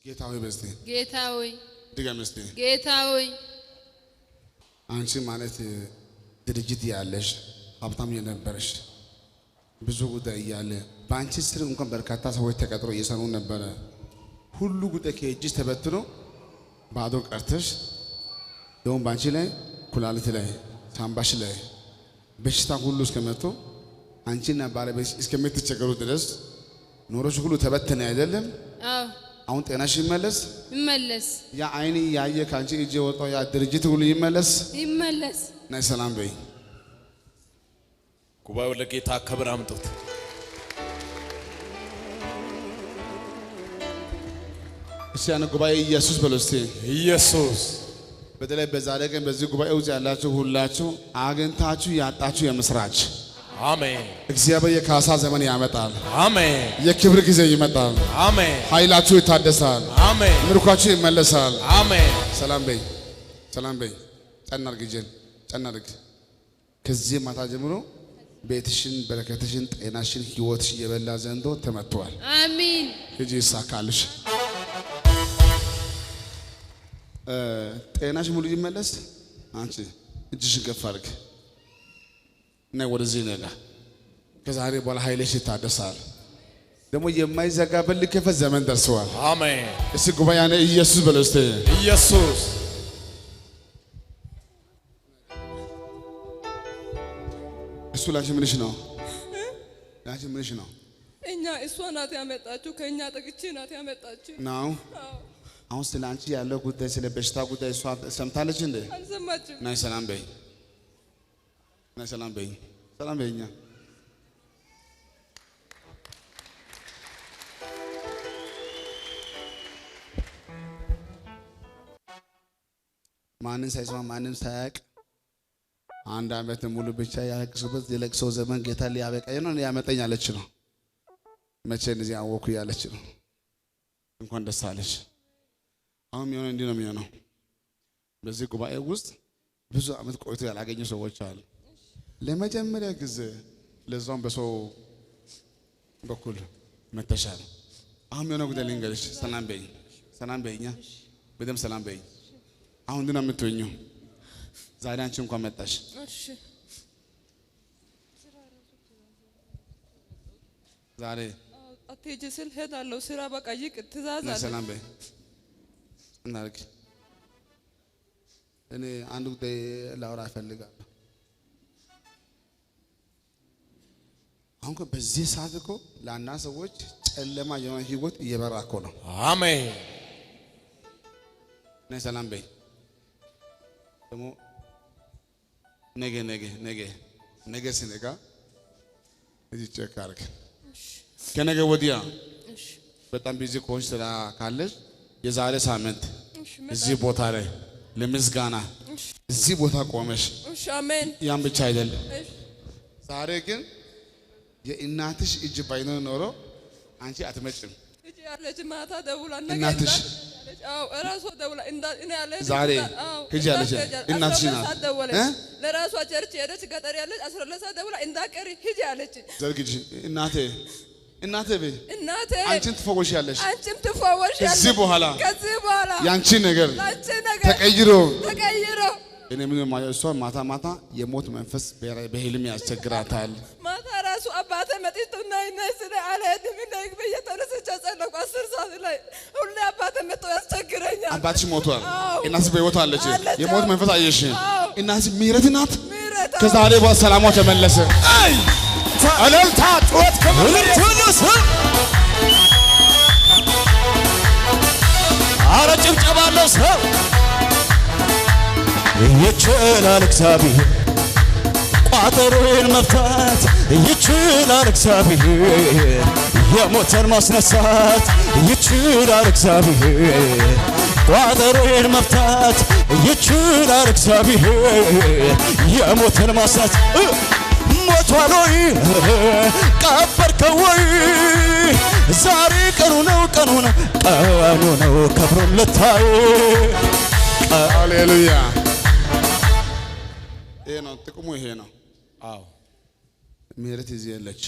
ጌታ ሆይ በስቲ ጌታ ሆይ ድገም እስቲ ጌታ ሆይ አንቺ ማለት ድርጅት ያለሽ ሀብታም የነበርሽ ብዙ ጉዳይ ያለ ባንቺ ስር እንኳን በርካታ ሰዎች ተቀጥሮ እየሰሩ ነበር ሁሉ ጉዳይ ከእጅሽ ተበትኖ ባዶ ቀርተሽ ደም ባንቺ ላይ ኩላሊት ላይ ሳምባሽ ላይ በሽታ ሁሉ እስከመቶ አንቺና ባለቤትሽ እስከምትቸገሩ ድረስ ኖሮሽ ሁሉ ተበተነ አይደለም አዎ አሁን ጤናሽ ይመለስ ያ አይኒ ያየ ካንቺ እጄ ወጣው ያ ድርጅት ሁሉ ይመለስ ናይ ሰላም በይ ጉባኤው ለጌታ ክብር አምጡት እሺ ያን ጉባኤ ኢየሱስ በለስቲ ኢየሱስ በተለይ በዛሬ ቀን በዚህ ጉባኤ ውስጥ ያላችሁ ሁላችሁ አገንታችሁ ያጣችሁ የምስራች አሜን እግዚአብሔር የካሳ ዘመን ያመጣል አሜን የክብር ጊዜ ይመጣል አሜን ኃይላችሁ ይታደሳል አሜን ምርኳችሁ ይመለሳል አሜን ሰላም በይ ጨናርግ ከዚህ ማታ ጀምሮ ቤትሽን በረከትሽን ጤናሽን ህይወትሽ የበላ ዘንዶ ተመቷል አሜን እጂ ሳካልሽ ጤናሽ ሙሉ ይመለስ አንቺ እጅሽን ከፍ አድርግ እና ወደዚህ ነጋ ከዛሬ በኋላ ኃይልሽ ይታደሳል ደግሞ የማይዘጋበት ልከፈት ዘመን ደርሷል አሜን እሺ ጉባኤያነ ኢየሱስ በለስተ ኢየሱስ እሱ ላንቺ ምንሽ ነው እኛ እሷ ናት ያመጣችሁ ከኛ ጠቅቼ ናት ያመጣችሁ ነው አሁን ስላንቺ ያለው ጉዳይ ስለ በሽታ ጉዳይ እሷ ሰምታለች እንዴ አልሰማችም ናይ ሰላም በይኛ ማንን ሳይሰማ ማንን ሳያቅ አንድ አመት ሙሉ ብቻ ያለቅሱበት የለቅሶ ዘመን ጌታ ሊያበቃኝ ነው ያመጣኛለች ነው መቼ እንደዚህ አወኩ ያለች ነው እንኳን ደስ አለሽ አሁን የሚሆነው እንዲህ ነው የሚሆነው በዚህ ጉባኤ ውስጥ ብዙ አመት ቆይቶ ያላገኙ ሰዎች አሉ ለመጀመሪያ ጊዜ ለዛም በሰው በኩል መተሻል አሁን የሚሆነው ጉዳይ ልንገርሽ ሰላም በይኛ በደም ሰላም በይ አሁን ግን የምትወኙ ዛሬ አንቺ እንኳን መጣሽ እሺ ዛሬ አትሄጂ ስል ሄዳለሁ ስራ በቃ ይቅር ትእዛዝ አለ ሰላም በይ እናርግ እኔ አንድ ጉዳይ ላውራ እፈልጋለሁ አሁን በዚህ ሰዓት እኮ ለአንዳ ሰዎች ጨለማ የሆነ ህይወት እየበራ እኮ ነው አሜን ነይ ሰላም በይ ደግሞ ነገ ሲነጋ እዚህ ቼክ አድርግ ከነገ ወዲያ በጣም ቢዚ ከሆንሽ ስራ ካለሽ የዛሬ ሳምንት እዚህ ቦታ ላይ ለምስጋና እዚህ ቦታ ቆመሽ እሺ አሜን ያን ብቻ አይደለም ዛሬ ግን የእናትሽ እጅ ባይኖር ኖሮ አንቺ አትመጭም እጂ ያለች ማታ ደውላ እናትሽ አው እራሷ ደውላ እኔ ያለች ዛሬ እጂ ያለች እናትሽ ናት ለራሷ ቸርች ሄደች ገጠር ያለች 12 ደውላ እንዳቀሪ ሂጂ ያለች ዘርግጂ እናቴ በይ አንቺን ትፈወሻለሽ ከዚህ በኋላ ያንቺ ነገር ተቀይሮ እኔ ምን ማለት እሷ ማታ የሞት መንፈስ በህልም ያስቸግራታል ማታ ራሱ አባቴ መጥቶና ይነስለ አለድም ነግ በየተነሰች ጸለቁ 10 ሰዓት ላይ ሁሉ አባቴ መጥቶ ያስቸግረኛል አባትሽ ሞቷል እናትሽ በህይወት አለች የሞት መንፈስ አየሽ እናትሽ ምህረት ናት ከዛሬ በኋላ ሰላሟ ተመለሰ አይ አለልታ ጩኸት ከመለስ አረ ጭብጨባ አለው ሰው ይችላል እግዚአብሔር ቋጠሮን መፍታት ይችላል እግዚአብሔር የሞተን ማስነሳት ይችላል እግዚአብሔር ቋጠሮን መፍታት ይችላል እግዚአብሔር የሞተን ማስነሳት ሞቷል ወይ ቀበርከው ወይ ዛሬ ቀኑ ነው ከብሮን ልታይ ሃሌሉያ ይሄ ነው ጥቅሙ ይሄ ነው አዎ ምህረት ይዘለች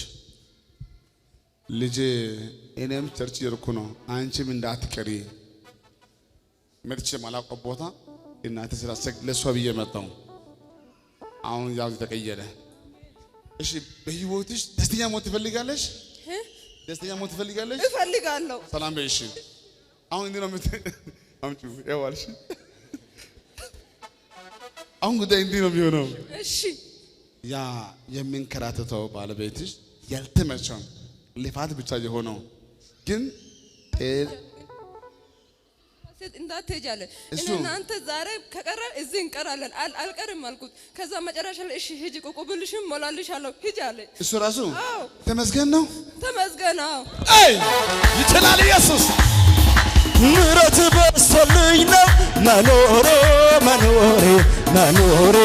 ልጄ እኔም ቸርች ይርኩ ነው አንቺም እንዳትቀሪ መጥቼ ማላውቀው ቦታ እናንተ ስላሰግ ለሷ ብዬ መጣሁ። አሁን ያው ተቀየረ። እሺ በህይወትሽ ደስተኛ ሞት ትፈልጋለሽ? ደስተኛ ሞት ትፈልጋለሽ? እፈልጋለሁ። ሰላም በይ። እሺ አሁን እንዴ ነው አምጪ ያዋልሽ። አሁን ጉዳይ እንዴ ነው የሚሆነው? እሺ ያ የሚንከራተተው ባለቤትሽ ያልተመቸው ልፋት ብቻ የሆነው ግን እንዳትሄጂ አለ። እናንተ ዛሬ ከቀረ እዚህ እንቀራለን አልቀርም አልኩት። ከዛ መጨረሻ ላይ እሺ ሂጂ ቁቁብልሽም ሞላልሻለሁ ሂጂ አለ። እሱ ራሱ ተመስገን ነው። ተመስገን ነው። ይችላል ኢየሱስ። ምሕረት በዝቶልኝ ነው መኖሬ መኖሬ መኖሬ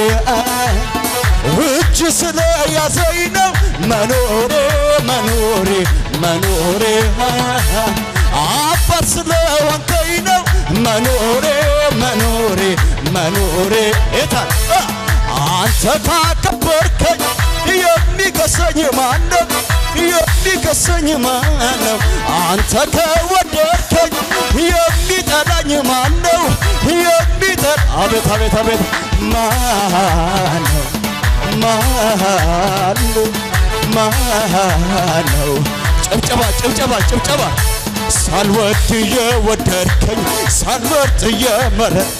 እጅ ስለያዘኝ ነው መኖሬ መኖሬ መኖሬ አባት ስለሆንከኝ ነው መኖሬ መኖሬ መኖሬ ኤታን አንተ ካከበርከኝ የሚከሰኝ ማነው? የሚከሰኝ ማነው? አንተ ከወደድከኝ የሚጠላኝ ማነው? የሚጠላ አቤት አቤት አቤት ማነው? ማነው? ማነው? ጭብጨባ ጭብጨባ ጭብጨባ ሳልወድ የወደድከኝ ሳልወድ የመረጥ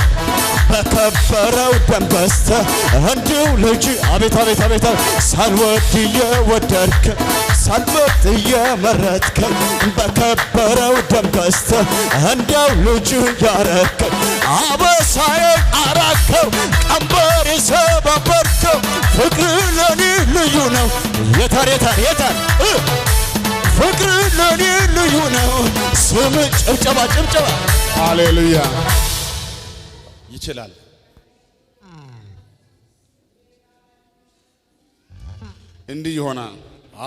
በከበረው ደም በስተህ እንዲሁ ልጅ አቤት አቤት አቤት ሳልወድ የወደድከኝ ሳልወድ የመረጥከኝ በከበረው ደም በስተህ እንዲሁ ልጅ ያረከኝ አበሳዬን አራከው ቀንበር ሰባበርከው ፍቅር ለኔ ልዩ ነው የታር የታር የታር ፍቅር ለኔ ልዩ ነው ስም ጭብጨባ ጭብጨባ ሃሌሉያ ይችላል። እንዲህ ይሆናል።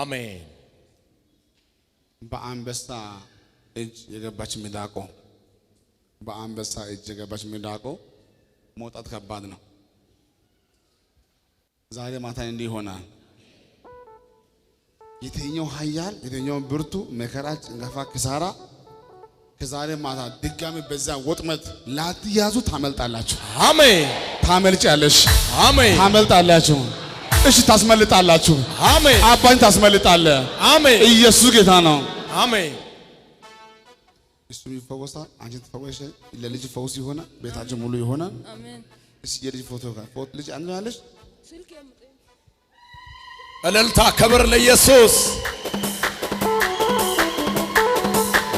አሜን። በአንበሳ እጅ የገባች ሚዳቆ በአንበሳ እጅ የገባች ሚዳቆ መውጣት ከባድ ነው። ዛሬ ማታ እንዲህ ይሆናል። የትኛው ኃያል የትኛው ብርቱ መከራ ጭንገፋ ክሳራ ከዛሬ ማታ ድጋሚ በዛ ወጥመድ ላትያዙ ታመልጣላችሁ። አሜን። ታመልጫለሽ። አሜን። ታመልጣላችሁ። እሺ ታስመልጣላችሁ። አሜን። አባን ታስመልጣለህ። አሜን። ኢየሱስ ጌታ ነው። አሜን። እሱ ይፈወሳል። አንቺ ትፈወሽ። ለልጅ ፈውስ ይሆናል። ቤታችሁ ሙሉ ይሆናል። አሜን። እሺ የልጅ ፎቶ ልጅ አንድ ያለሽ ስልክ ያምጣኝ። እልልታ ክብር ለኢየሱስ።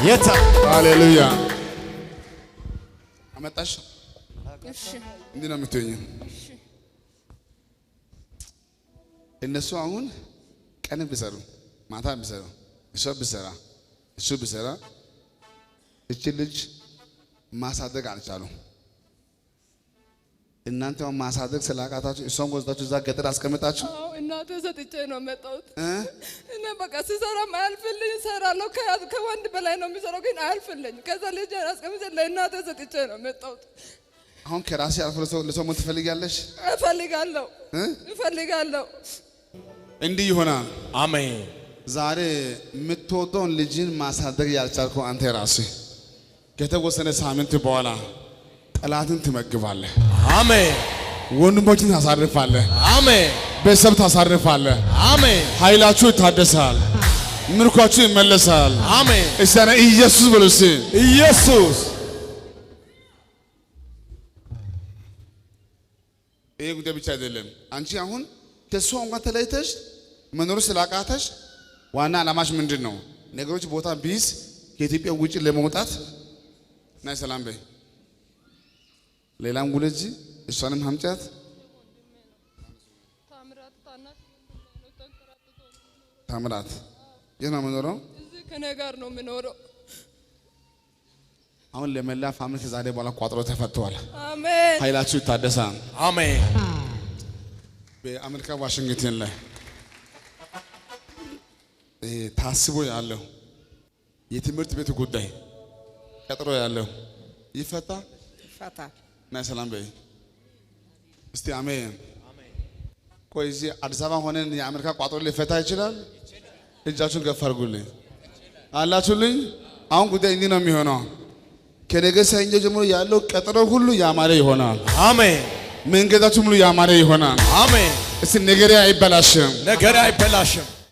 የታ ሃሌሉያ አመጣሽ። እሺ እንዲህ ነው የምትሆኝ። እነሱ አሁን ቀን ቢሰሩ ማታ ቢሰሩ እሱ ቢሰራ እቺ ልጅ ማሳደግ አልቻሉም። እናንተ ማሳደግ ስላቃታችሁ እሷን ወስዳችሁ እዛ ገጠር አስቀምጣችሁ እናንተ ሰጥቼ ነው መጣሁት። እና በቃ ሲሰራም አያልፍልኝ እሰራለሁ። ከወንድ በላይ ነው የሚሰራው ግን አያልፍልኝ። ከዛ ልጅ አስቀምጬ ለእናንተ ሰጥቼ ነው መጣሁት። አሁን ከራሴ አልፎ ለሰው ምን ትፈልጊያለሽ? እፈልጋለሁ። እንዲህ ይሆናል። አሜን። ዛሬ የምትወደውን ልጅን ማሳደግ ያልቻልከው አንተ ራስህ ከተወሰነ ሳምንት በኋላ ጠላትን ትመግባለህ። አሜን። ወንድሞችን ታሳርፋለህ። አሜን። ቤተሰብ ታሳርፋለህ። አሜን። ኃይላችሁ ይታደሳል። ምርኳችሁ ይመለሳል። አሜን። እስቲ ኢየሱስ በሉ እስቲ ኢየሱስ። ይሄ ጉዳይ ብቻ አይደለም። አንቺ አሁን ከሷ እንኳን ተለይተሽ መኖር ስላቃተሽ ዋና ዓላማሽ ምንድን ነው? ነገሮች ቦታ ቢይዝ ከኢትዮጵያ ውጪ ለመውጣት ናይ ሰላም በይ። ሌላም ጉልጂ እሷንም ሀምጫት ታምራት የት ነው የምኖረው? እዚህ ከኔ ጋር ነው የምኖረው። አሁን ለመላ ፋሚሊ ከዛሬ በኋላ ቋጥሮ ተፈቷል። አሜን። ኃይላችሁ ይታደሳል። አሜን። በአሜሪካ ዋሽንግተን ላይ ታስቦ ያለው የትምህርት ቤት ጉዳይ ቀጥሮ ያለው ይፈታ። ናይ ሰላም በይ እስቲ አሜን። ቆይ እዚህ አዲስ አበባ ሆነን የአሜሪካ ቋጥሮ ሊፈታ ይችላል? እጃችሁን ገፍ አድርጉልኝ አላችሁልኝ። አሁን ጉዳይ እንዲህ ነው የሚሆነው። ከነገ ሰኞ ጀምሮ ያለው ቀጠሮ ሁሉ ያማረ ይሆናል። አሜን። መንገዳችሁ ሁሉ ያማረ ይሆናል። አሜን። እስቲ ነገሬ አይበላሽም። ነገሬ አይበላሽም።